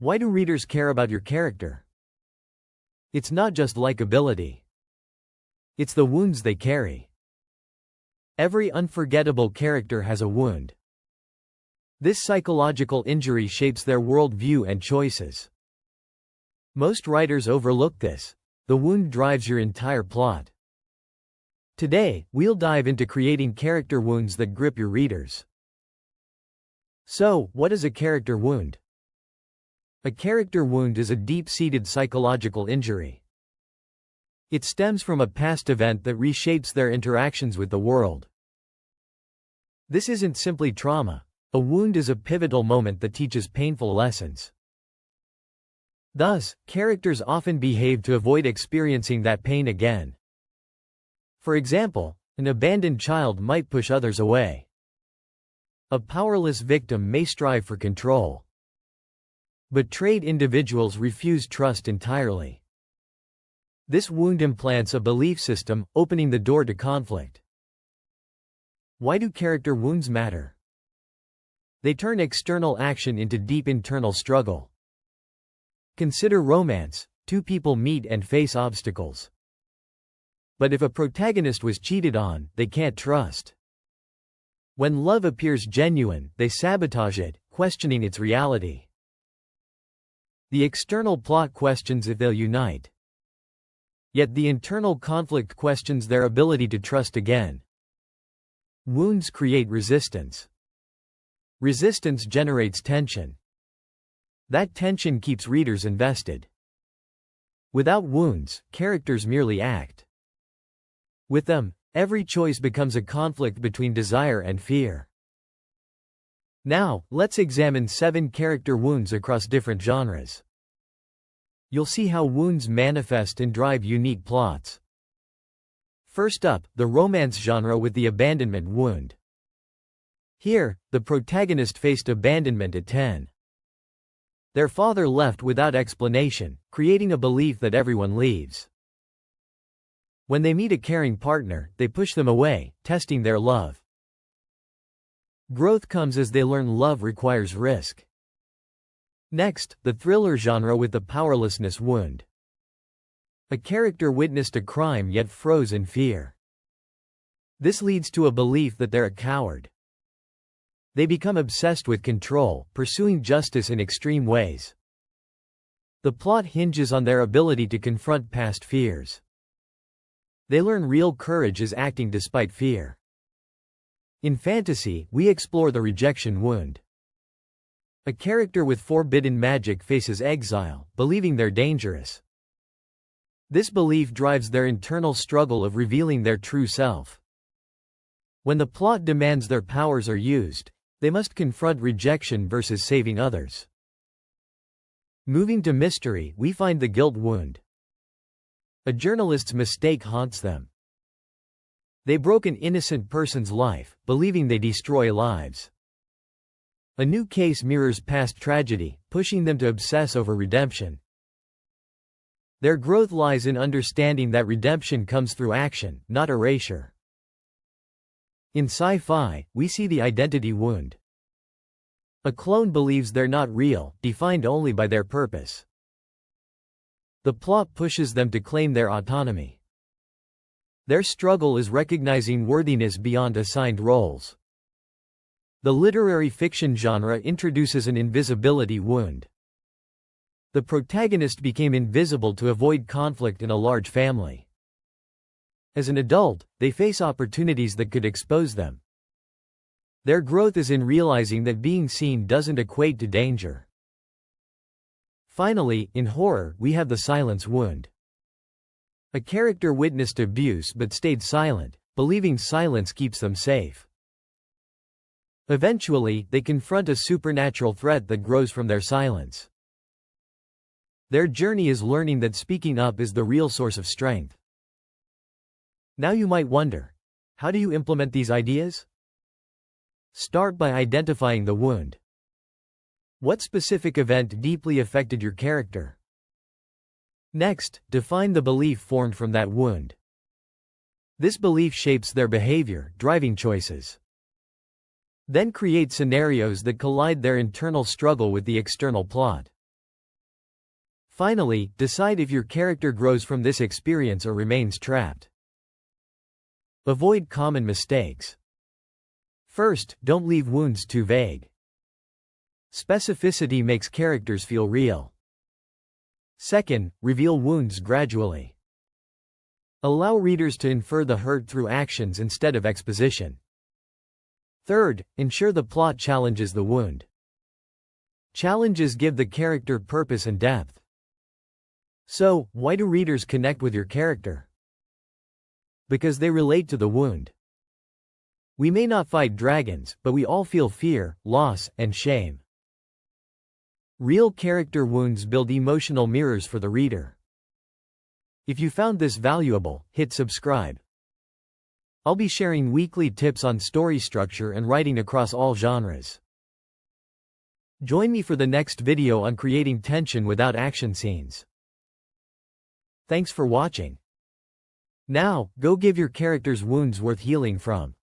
Why do readers care about your character? It's not just likability. It's the wounds they carry. Every unforgettable character has a wound. This psychological injury shapes their worldview and choices. Most writers overlook this. The wound drives your entire plot. Today, we'll dive into creating character wounds that grip your readers. So, what is a character wound? A character wound is a deep-seated psychological injury. It stems from a past event that reshapes their interactions with the world. This isn't simply trauma. A wound is a pivotal moment that teaches painful lessons. Thus, characters often behave to avoid experiencing that pain again. For example, an abandoned child might push others away. A powerless victim may strive for control. Betrayed individuals refuse trust entirely. This wound implants a belief system, opening the door to conflict. Why do character wounds matter? They turn external action into deep internal struggle. Consider romance. Two people meet and face obstacles. But if a protagonist was cheated on, they can't trust. When love appears genuine, they sabotage it, questioning its reality. The external plot questions if they'll unite. Yet the internal conflict questions their ability to trust again. Wounds create resistance. Resistance generates tension. That tension keeps readers invested. Without wounds, characters merely act. With them, every choice becomes a conflict between desire and fear. Now, let's examine 7 character wounds across different genres. You'll see how wounds manifest and drive unique plots. First up, the romance genre with the abandonment wound. Here, the protagonist faced abandonment at 10. Their father left without explanation, creating a belief that everyone leaves. When they meet a caring partner, they push them away, testing their love. Growth comes as they learn love requires risk. Next, the thriller genre with the powerlessness wound. A character witnessed a crime yet froze in fear. This leads to a belief that they're a coward. They become obsessed with control, pursuing justice in extreme ways. The plot hinges on their ability to confront past fears. They learn real courage is acting despite fear. In fantasy, we explore the rejection wound. A character with forbidden magic faces exile, believing they're dangerous. This belief drives their internal struggle of revealing their true self. When the plot demands their powers are used, they must confront rejection versus saving others. Moving to mystery, we find the guilt wound. A journalist's mistake haunts them. They broke an innocent person's life, believing they destroy lives. A new case mirrors past tragedy, pushing them to obsess over redemption. Their growth lies in understanding that redemption comes through action, not erasure. In sci-fi, we see the identity wound. A clone believes they're not real, defined only by their purpose. The plot pushes them to claim their autonomy. Their struggle is recognizing worthiness beyond assigned roles. The literary fiction genre introduces an invisibility wound. The protagonist became invisible to avoid conflict in a large family. As an adult, they face opportunities that could expose them. Their growth is in realizing that being seen doesn't equate to danger. Finally, in horror, we have the silence wound. A character witnessed abuse but stayed silent, believing silence keeps them safe. Eventually, they confront a supernatural threat that grows from their silence. Their journey is learning that speaking up is the real source of strength. Now you might wonder, how do you implement these ideas? Start by identifying the wound. What specific event deeply affected your character? Next, define the belief formed from that wound. This belief shapes their behavior, driving choices. Then create scenarios that collide their internal struggle with the external plot. Finally, decide if your character grows from this experience or remains trapped. Avoid common mistakes. First, don't leave wounds too vague. Specificity makes characters feel real. Second, reveal wounds gradually. Allow readers to infer the hurt through actions instead of exposition. Third, ensure the plot challenges the wound. Challenges give the character purpose and depth. So, why do readers connect with your character? Because they relate to the wound. We may not fight dragons, but we all feel fear, loss, and shame. Real character wounds build emotional mirrors for the reader. If you found this valuable, hit subscribe. I'll be sharing weekly tips on story structure and writing across all genres. Join me for the next video on creating tension without action scenes. Thanks for watching. Now, go give your characters wounds worth healing from.